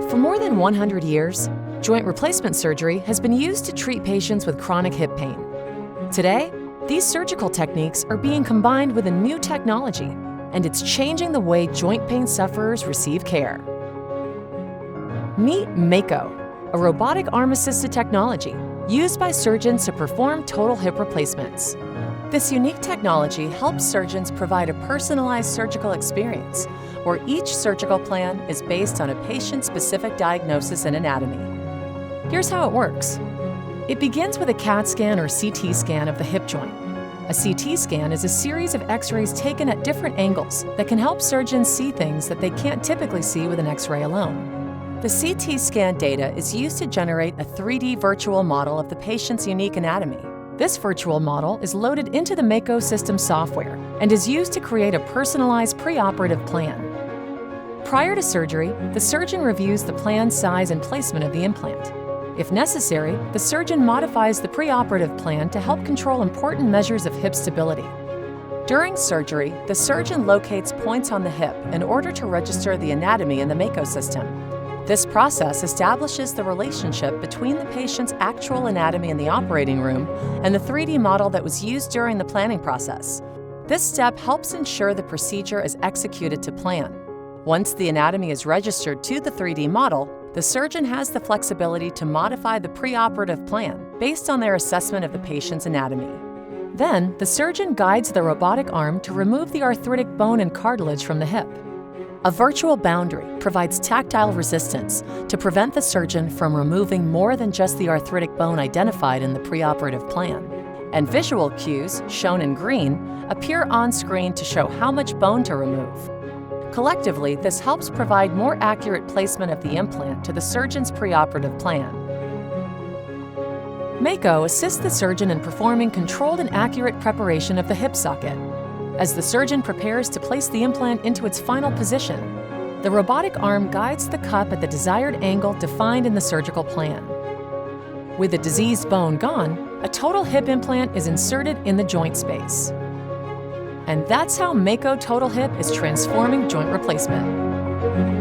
For more than 100 years, joint replacement surgery has been used to treat patients with chronic hip pain. Today, these surgical techniques are being combined with a new technology, and it's changing the way joint pain sufferers receive care. Meet Mako, a robotic arm-assisted technology used by surgeons to perform total hip replacements. This unique technology helps surgeons provide a personalized surgical experience where each surgical plan is based on a patient-specific diagnosis and anatomy. Here's how it works. It begins with a CAT scan or CT scan of the hip joint. A CT scan is a series of X-rays taken at different angles that can help surgeons see things that they can't typically see with an X-ray alone. The CT scan data is used to generate a 3D virtual model of the patient's unique anatomy. This virtual model is loaded into the Mako system software and is used to create a personalized preoperative plan. Prior to surgery, the surgeon reviews the plan size and placement of the implant. If necessary, the surgeon modifies the preoperative plan to help control important measures of hip stability. During surgery, the surgeon locates points on the hip in order to register the anatomy in the Mako system. This process establishes the relationship between the patient's actual anatomy in the operating room and the 3D model that was used during the planning process. This step helps ensure the procedure is executed to plan. Once the anatomy is registered to the 3D model, the surgeon has the flexibility to modify the preoperative plan based on their assessment of the patient's anatomy. Then, the surgeon guides the robotic arm to remove the arthritic bone and cartilage from the hip. A virtual boundary provides tactile resistance to prevent the surgeon from removing more than just the arthritic bone identified in the preoperative plan. And visual cues, shown in green, appear on screen to show how much bone to remove. Collectively, this helps provide more accurate placement of the implant to the surgeon's preoperative plan. Mako assists the surgeon in performing controlled and accurate preparation of the hip socket. As the surgeon prepares to place the implant into its final position, the robotic arm guides the cup at the desired angle defined in the surgical plan. With the diseased bone gone, a total hip implant is inserted in the joint space. And that's how Mako Total Hip is transforming joint replacement.